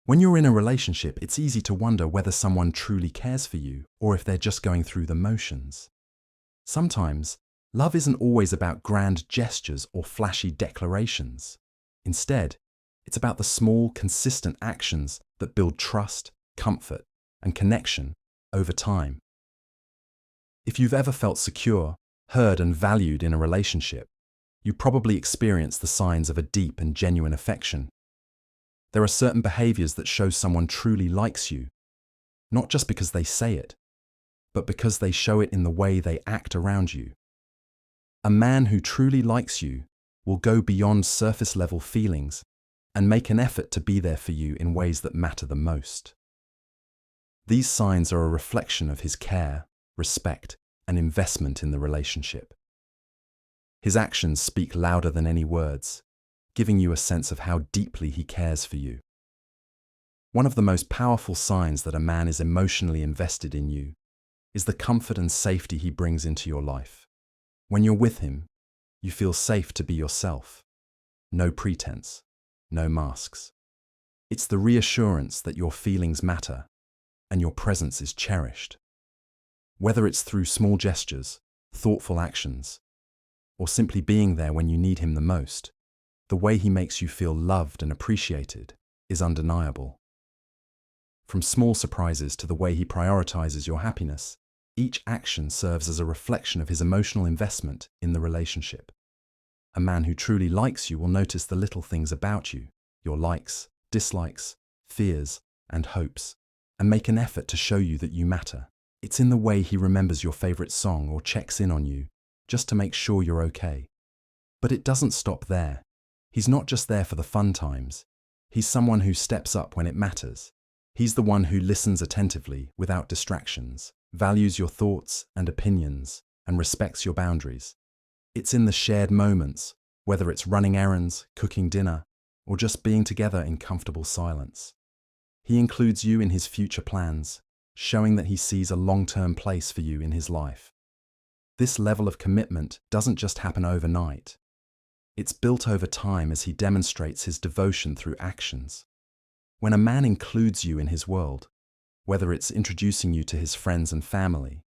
When you're in a relationship, it's easy to wonder whether someone truly cares for you or if they're just going through the motions. Sometimes, love isn't always about grand gestures or flashy declarations. Instead, it's about the small, consistent actions that build trust, comfort, and connection over time. If you've ever felt secure, heard, and valued in a relationship, you probably experienced the signs of a deep and genuine affection. There are certain behaviors that show someone truly likes you, not just because they say it, but because they show it in the way they act around you. A man who truly likes you will go beyond surface-level feelings and make an effort to be there for you in ways that matter the most. These signs are a reflection of his care, respect, and investment in the relationship. His actions speak louder than any words, giving you a sense of how deeply he cares for you. One of the most powerful signs that a man is emotionally invested in you is the comfort and safety he brings into your life. When you're with him, you feel safe to be yourself. No pretense, no masks. It's the reassurance that your feelings matter and your presence is cherished. Whether it's through small gestures, thoughtful actions, or simply being there when you need him the most, the way he makes you feel loved and appreciated is undeniable. From small surprises to the way he prioritizes your happiness, each action serves as a reflection of his emotional investment in the relationship. A man who truly likes you will notice the little things about you, your likes, dislikes, fears, and hopes, and make an effort to show you that you matter. It's in the way he remembers your favorite song or checks in on you, just to make sure you're okay. But it doesn't stop there. He's not just there for the fun times. He's someone who steps up when it matters. He's the one who listens attentively without distractions, values your thoughts and opinions, and respects your boundaries. It's in the shared moments, whether it's running errands, cooking dinner, or just being together in comfortable silence. He includes you in his future plans, showing that he sees a long-term place for you in his life. This level of commitment doesn't just happen overnight. It's built over time as he demonstrates his devotion through actions. When a man includes you in his world, whether it's introducing you to his friends and family,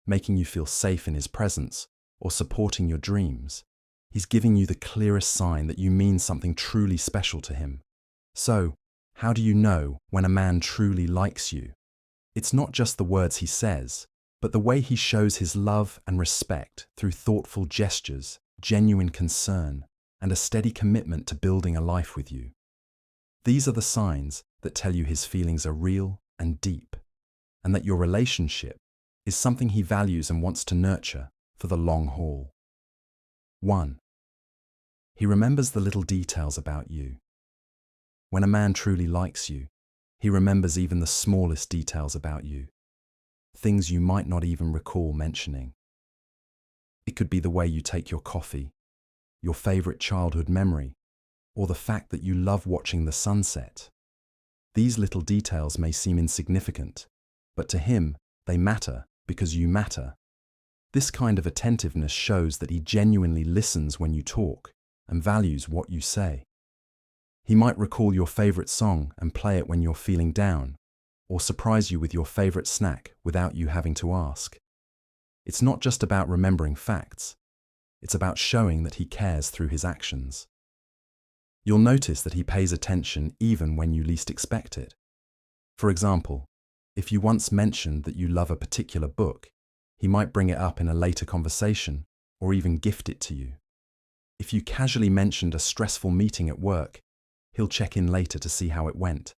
making you feel safe in his presence, or supporting your dreams, he's giving you the clearest sign that you mean something truly special to him. So, how do you know when a man truly likes you? It's not just the words he says, but the way he shows his love and respect through thoughtful gestures, genuine concern, and a steady commitment to building a life with you. These are the signs that tell you his feelings are real and deep, and that your relationship is something he values and wants to nurture for the long haul. 1. He remembers the little details about you. When a man truly likes you, he remembers even the smallest details about you, things you might not even recall mentioning. It could be the way you take your coffee, your favorite childhood memory, or the fact that you love watching the sunset. These little details may seem insignificant, but to him, they matter because you matter. This kind of attentiveness shows that he genuinely listens when you talk and values what you say. He might recall your favorite song and play it when you're feeling down, or surprise you with your favorite snack without you having to ask. It's not just about remembering facts. It's about showing that he cares through his actions. You'll notice that he pays attention even when you least expect it. For example, if you once mentioned that you love a particular book, he might bring it up in a later conversation or even gift it to you. If you casually mentioned a stressful meeting at work, he'll check in later to see how it went.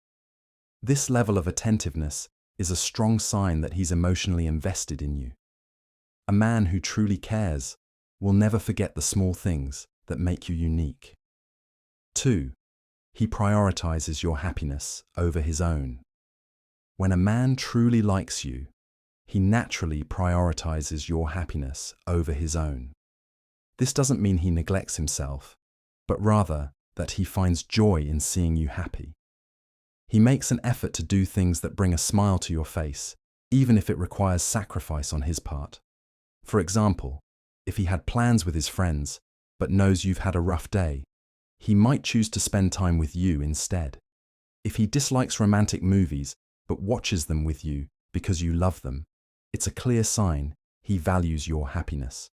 This level of attentiveness is a strong sign that he's emotionally invested in you. A man who truly cares will never forget the small things that make you unique. 2. He prioritizes your happiness over his own. When a man truly likes you, he naturally prioritizes your happiness over his own. This doesn't mean he neglects himself, but rather that he finds joy in seeing you happy. He makes an effort to do things that bring a smile to your face, even if it requires sacrifice on his part. For example, if he had plans with his friends, but knows you've had a rough day, he might choose to spend time with you instead. If he dislikes romantic movies but watches them with you because you love them, it's a clear sign he values your happiness.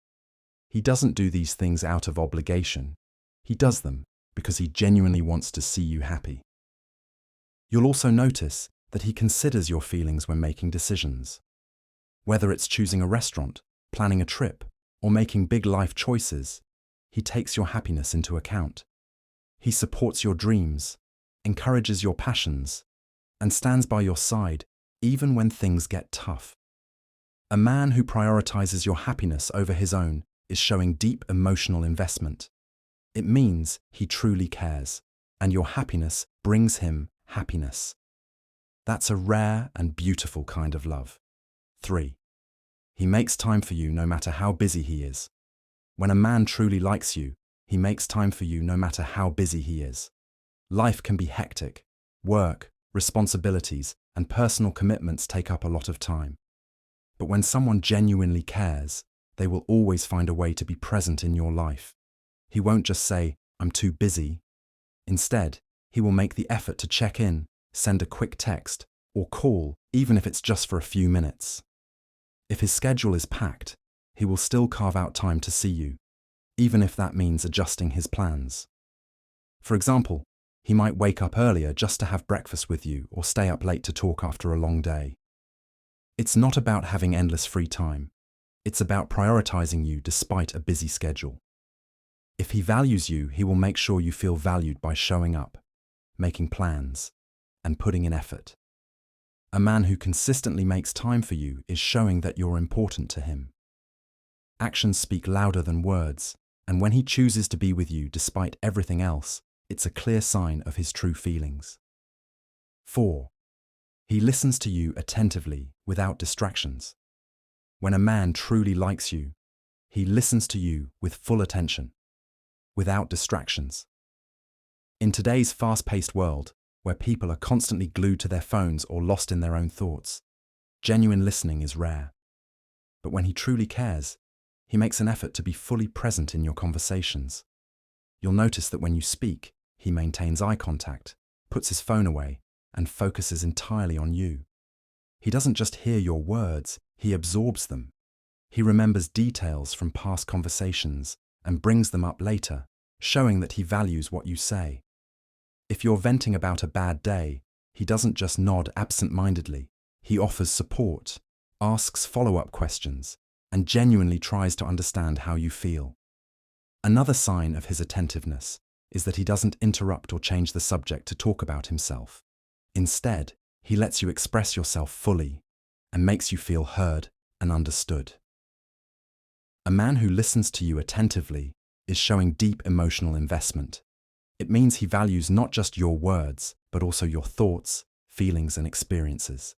He doesn't do these things out of obligation. He does them because he genuinely wants to see you happy. You'll also notice that he considers your feelings when making decisions. Whether it's choosing a restaurant, planning a trip, or making big life choices, he takes your happiness into account. He supports your dreams, encourages your passions, and stands by your side even when things get tough. A man who prioritizes your happiness over his own is showing deep emotional investment. It means he truly cares, and your happiness brings him happiness. That's a rare and beautiful kind of love. 3. He makes time for you no matter how busy he is. When a man truly likes you, he makes time for you no matter how busy he is. Life can be hectic. Work, responsibilities, and personal commitments take up a lot of time. But when someone genuinely cares, they will always find a way to be present in your life. He won't just say, "I'm too busy." Instead, he will make the effort to check in, send a quick text, or call, even if it's just for a few minutes. If his schedule is packed, he will still carve out time to see you, even if that means adjusting his plans. For example, he might wake up earlier just to have breakfast with you or stay up late to talk after a long day. It's not about having endless free time. It's about prioritizing you despite a busy schedule. If he values you, he will make sure you feel valued by showing up, making plans, and putting in effort. A man who consistently makes time for you is showing that you're important to him. Actions speak louder than words, and when he chooses to be with you despite everything else, it's a clear sign of his true feelings. 4. He listens to you attentively without distractions. When a man truly likes you, he listens to you with full attention, without distractions. In today's fast-paced world, where people are constantly glued to their phones or lost in their own thoughts, genuine listening is rare. But when he truly cares, he makes an effort to be fully present in your conversations. You'll notice that when you speak, he maintains eye contact, puts his phone away, and focuses entirely on you. He doesn't just hear your words, he absorbs them. He remembers details from past conversations and brings them up later, showing that he values what you say. If you're venting about a bad day, he doesn't just nod absent-mindedly. He offers support, asks follow-up questions, and genuinely tries to understand how you feel. Another sign of his attentiveness is that he doesn't interrupt or change the subject to talk about himself. Instead, he lets you express yourself fully and makes you feel heard and understood. A man who listens to you attentively is showing deep emotional investment. It means he values not just your words, but also your thoughts, feelings, and experiences.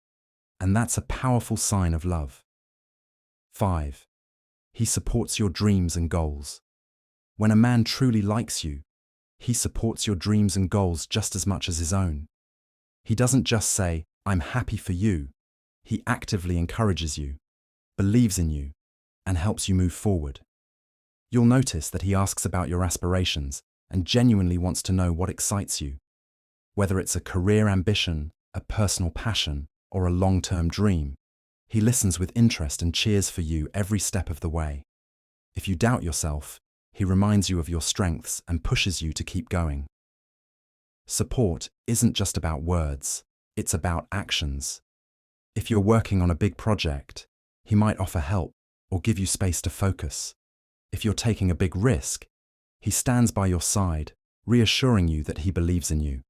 And that's a powerful sign of love. 5. He supports your dreams and goals. When a man truly likes you, he supports your dreams and goals just as much as his own. He doesn't just say, "I'm happy for you." He actively encourages you, believes in you, and helps you move forward. You'll notice that he asks about your aspirations and genuinely wants to know what excites you. Whether it's a career ambition, a personal passion, or a long-term dream, he listens with interest and cheers for you every step of the way. If you doubt yourself, he reminds you of your strengths and pushes you to keep going. Support isn't just about words, it's about actions. If you're working on a big project, he might offer help or give you space to focus. If you're taking a big risk, he stands by your side, reassuring you that he believes in you.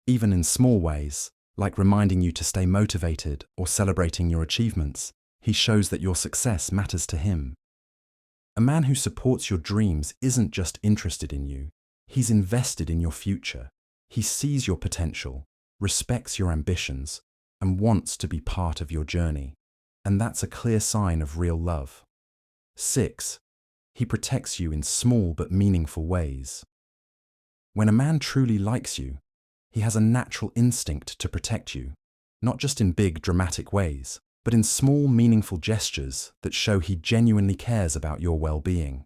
Even in small ways, like reminding you to stay motivated or celebrating your achievements, he shows that your success matters to him. A man who supports your dreams isn't just interested in you, he's invested in your future. He sees your potential, respects your ambitions, and wants to be part of your journey. And that's a clear sign of real love. 6. He protects you in small but meaningful ways. When a man truly likes you, he has a natural instinct to protect you, not just in big, dramatic ways, but in small, meaningful gestures that show he genuinely cares about your well-being.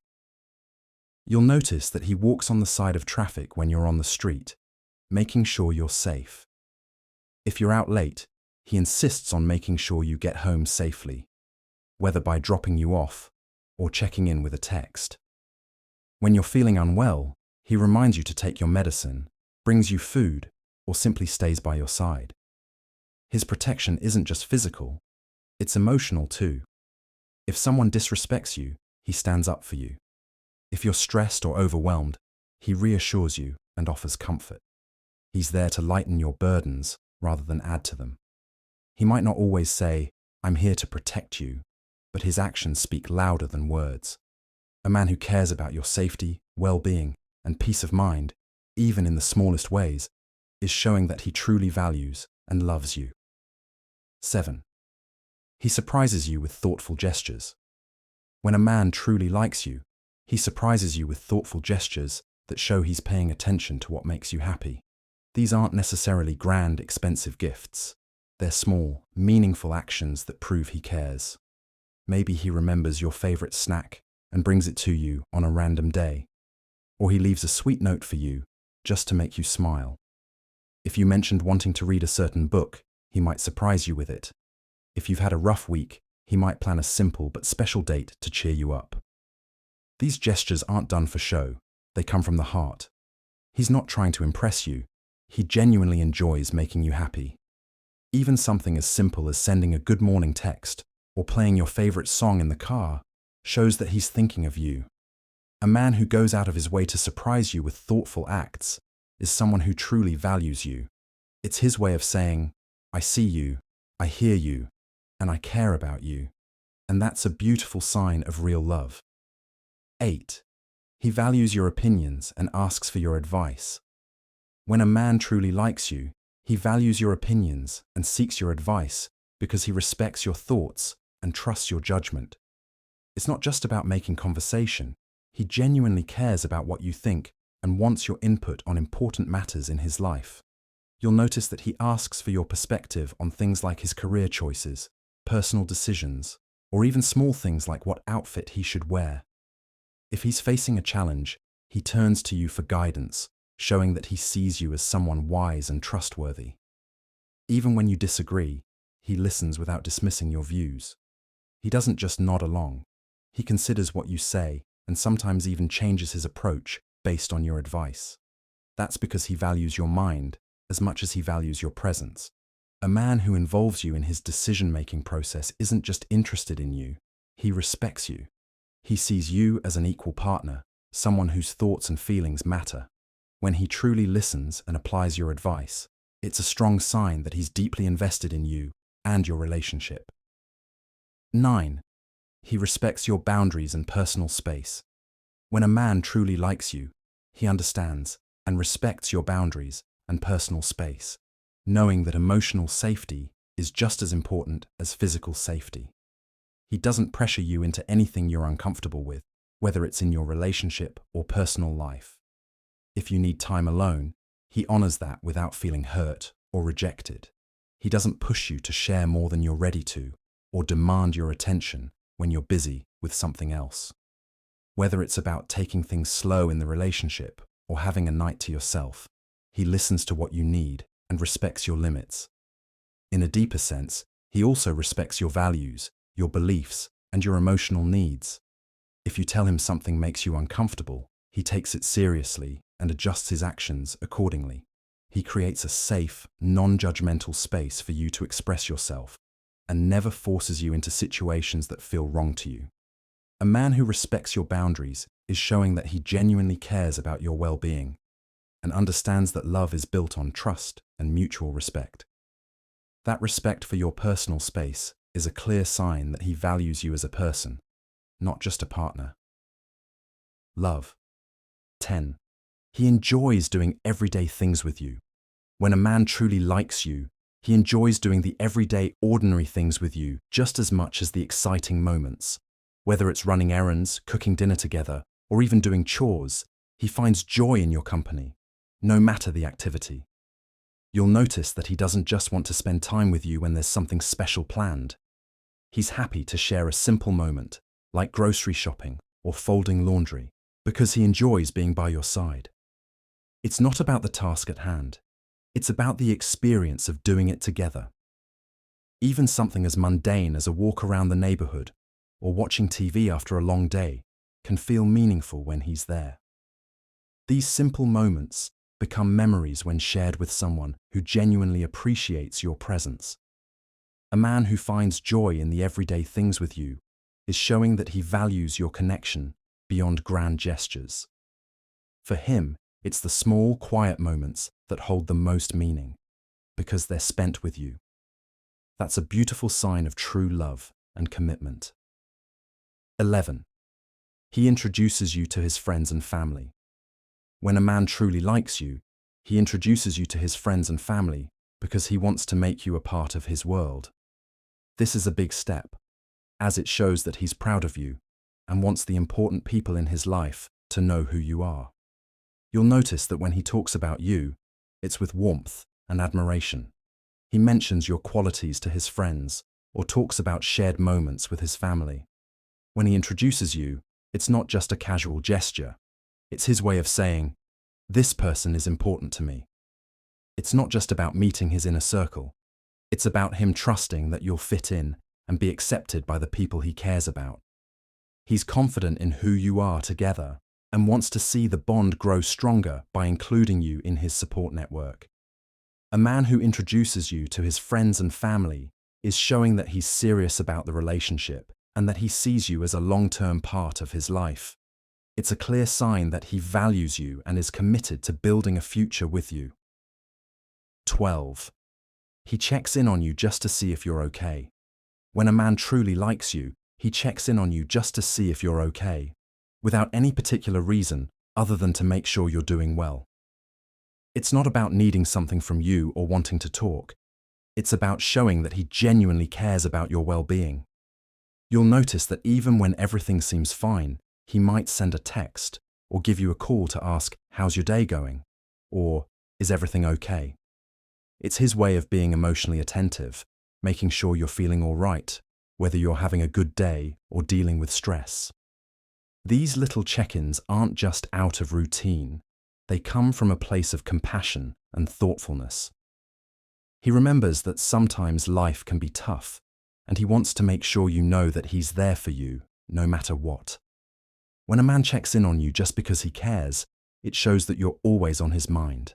You'll notice that he walks on the side of traffic when you're on the street, making sure you're safe. If you're out late, he insists on making sure you get home safely, whether by dropping you off or checking in with a text. When you're feeling unwell, he reminds you to take your medicine, brings you food, or simply stays by your side. His protection isn't just physical, it's emotional too. If someone disrespects you, he stands up for you. If you're stressed or overwhelmed, he reassures you and offers comfort. He's there to lighten your burdens rather than add to them. He might not always say, "I'm here to protect you," but his actions speak louder than words. A man who cares about your safety, well-being, and peace of mind, even in the smallest ways, is showing that he truly values and loves you. 7. He surprises you with thoughtful gestures. When a man truly likes you, he surprises you with thoughtful gestures that show he's paying attention to what makes you happy. These aren't necessarily grand, expensive gifts. They're small, meaningful actions that prove he cares. Maybe he remembers your favorite snack and brings it to you on a random day. Or he leaves a sweet note for you just to make you smile. If you mentioned wanting to read a certain book, he might surprise you with it. If you've had a rough week, he might plan a simple but special date to cheer you up. These gestures aren't done for show. They come from the heart. He's not trying to impress you. He genuinely enjoys making you happy. Even something as simple as sending a good morning text or playing your favorite song in the car shows that he's thinking of you. A man who goes out of his way to surprise you with thoughtful acts is someone who truly values you. It's his way of saying, "I see you, I hear you, and I care about you." And that's a beautiful sign of real love. 8. He values your opinions and asks for your advice. When a man truly likes you, he values your opinions and seeks your advice because he respects your thoughts and trusts your judgment. It's not just about making conversation. He genuinely cares about what you think and wants your input on important matters in his life. You'll notice that he asks for your perspective on things like his career choices, personal decisions, or even small things like what outfit he should wear. If he's facing a challenge, he turns to you for guidance, showing that he sees you as someone wise and trustworthy. Even when you disagree, he listens without dismissing your views. He doesn't just nod along. He considers what you say and sometimes even changes his approach based on your advice. That's because he values your mind as much as he values your presence. A man who involves you in his decision-making process isn't just interested in you, he respects you. He sees you as an equal partner, someone whose thoughts and feelings matter. When he truly listens and applies your advice, it's a strong sign that he's deeply invested in you and your relationship. 9. He respects your boundaries and personal space. When a man truly likes you, he understands and respects your boundaries and personal space, knowing that emotional safety is just as important as physical safety. He doesn't pressure you into anything you're uncomfortable with, whether it's in your relationship or personal life. If you need time alone, he honors that without feeling hurt or rejected. He doesn't push you to share more than you're ready to, or demand your attention when you're busy with something else. Whether it's about taking things slow in the relationship or having a night to yourself, he listens to what you need and respects your limits. In a deeper sense, he also respects your values, your beliefs, and your emotional needs. If you tell him something makes you uncomfortable, he takes it seriously and adjusts his actions accordingly. He creates a safe, non-judgmental space for you to express yourself and never forces you into situations that feel wrong to you. A man who respects your boundaries is showing that he genuinely cares about your well-being and understands that love is built on trust and mutual respect. That respect for your personal space is a clear sign that he values you as a person, not just a partner. Love. 10. He enjoys doing everyday things with you. When a man truly likes you, he enjoys doing the everyday, ordinary things with you just as much as the exciting moments. Whether it's running errands, cooking dinner together, or even doing chores, he finds joy in your company, no matter the activity. You'll notice that he doesn't just want to spend time with you when there's something special planned. He's happy to share a simple moment, like grocery shopping or folding laundry, because he enjoys being by your side. It's not about the task at hand. It's about the experience of doing it together. Even something as mundane as a walk around the neighborhood or watching TV after a long day can feel meaningful when he's there. These simple moments become memories when shared with someone who genuinely appreciates your presence. A man who finds joy in the everyday things with you is showing that he values your connection beyond grand gestures. For him, it's the small, quiet moments that hold the most meaning, because they're spent with you. That's a beautiful sign of true love and commitment. 11. He introduces you to his friends and family. When a man truly likes you, he introduces you to his friends and family because he wants to make you a part of his world. This is a big step, as it shows that he's proud of you and wants the important people in his life to know who you are. You'll notice that when he talks about you, it's with warmth and admiration. He mentions your qualities to his friends or talks about shared moments with his family. When he introduces you, it's not just a casual gesture. It's his way of saying, "This person is important to me." It's not just about meeting his inner circle. It's about him trusting that you'll fit in and be accepted by the people he cares about. He's confident in who you are together and wants to see the bond grow stronger by including you in his support network. A man who introduces you to his friends and family is showing that he's serious about the relationship and that he sees you as a long-term part of his life. It's a clear sign that he values you and is committed to building a future with you. 12. He checks in on you just to see if you're okay. When a man truly likes you, he checks in on you just to see if you're okay, without any particular reason other than to make sure you're doing well. It's not about needing something from you or wanting to talk. It's about showing that he genuinely cares about your well-being. You'll notice that even when everything seems fine, he might send a text or give you a call to ask, "How's your day going?" or "Is everything okay?" It's his way of being emotionally attentive, making sure you're feeling all right, whether you're having a good day or dealing with stress. These little check-ins aren't just out of routine. They come from a place of compassion and thoughtfulness. He remembers that sometimes life can be tough, and he wants to make sure you know that he's there for you, no matter what. When a man checks in on you just because he cares, it shows that you're always on his mind.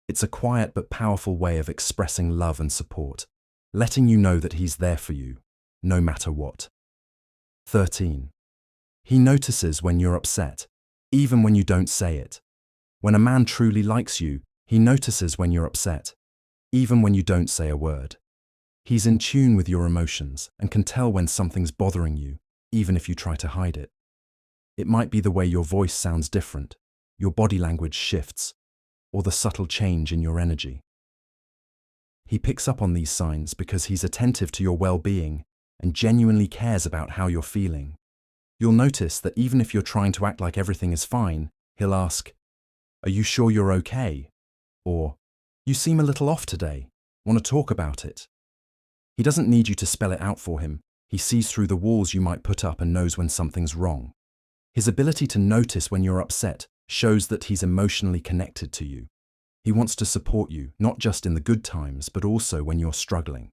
It's a quiet but powerful way of expressing love and support, letting you know that he's there for you, no matter what. 13. He notices when you're upset, even when you don't say it. When a man truly likes you, he notices when you're upset, even when you don't say a word. He's in tune with your emotions and can tell when something's bothering you, even if you try to hide it. It might be the way your voice sounds different, your body language shifts, or the subtle change in your energy. He picks up on these signs because he's attentive to your well-being and genuinely cares about how you're feeling. You'll notice that even if you're trying to act like everything is fine, he'll ask, "Are you sure you're okay?" Or, "You seem a little off today. Want to talk about it?" He doesn't need you to spell it out for him. He sees through the walls you might put up and knows when something's wrong. His ability to notice when you're upset shows that he's emotionally connected to you. He wants to support you, not just in the good times, but also when you're struggling.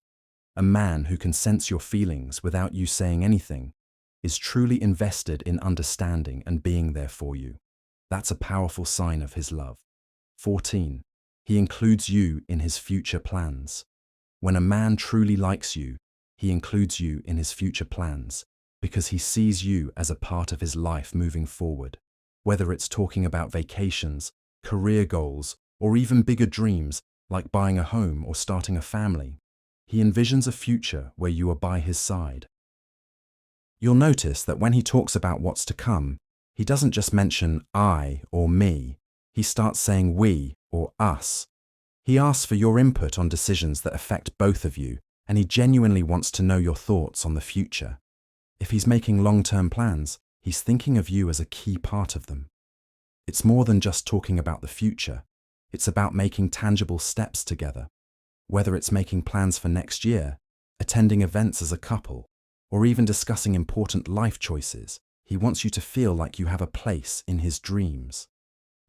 A man who can sense your feelings without you saying anything is truly invested in understanding and being there for you. That's a powerful sign of his love. 14. He includes you in his future plans. When a man truly likes you, he includes you in his future plans because he sees you as a part of his life moving forward. Whether it's talking about vacations, career goals, or even bigger dreams like buying a home or starting a family, he envisions a future where you are by his side. You'll notice that when he talks about what's to come, he doesn't just mention I or me, he starts saying we or us. He asks for your input on decisions that affect both of you, and he genuinely wants to know your thoughts on the future. If he's making long-term plans, he's thinking of you as a key part of them. It's more than just talking about the future. It's about making tangible steps together. Whether it's making plans for next year, attending events as a couple, or even discussing important life choices, he wants you to feel like you have a place in his dreams.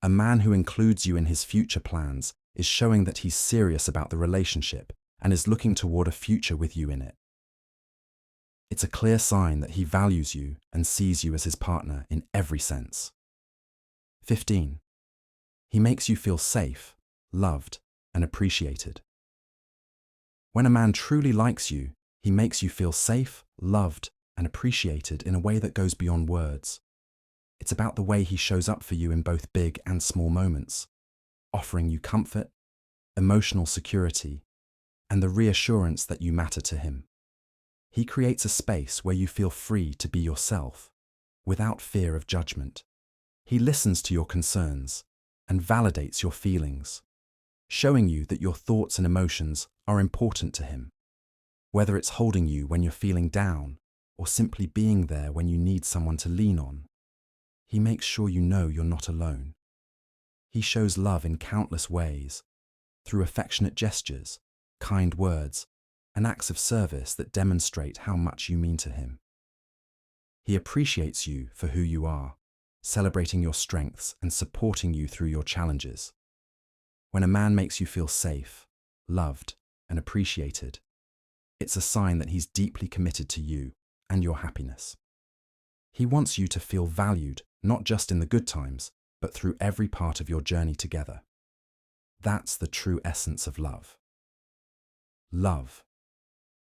A man who includes you in his future plans is showing that he's serious about the relationship and is looking toward a future with you in it. It's a clear sign that he values you and sees you as his partner in every sense. 15. He makes you feel safe, loved, and appreciated. When a man truly likes you, he makes you feel safe, loved, and appreciated in a way that goes beyond words. It's about the way he shows up for you in both big and small moments, offering you comfort, emotional security, and the reassurance that you matter to him. He creates a space where you feel free to be yourself, without fear of judgment. He listens to your concerns and validates your feelings, showing you that your thoughts and emotions are important to him. Whether it's holding you when you're feeling down or simply being there when you need someone to lean on, he makes sure you know you're not alone. He shows love in countless ways, through affectionate gestures, kind words, and acts of service that demonstrate how much you mean to him. He appreciates you for who you are, celebrating your strengths and supporting you through your challenges. When a man makes you feel safe, loved, and appreciated, it's a sign that he's deeply committed to you and your happiness. He wants you to feel valued, not just in the good times, but through every part of your journey together. That's the true essence of love. Love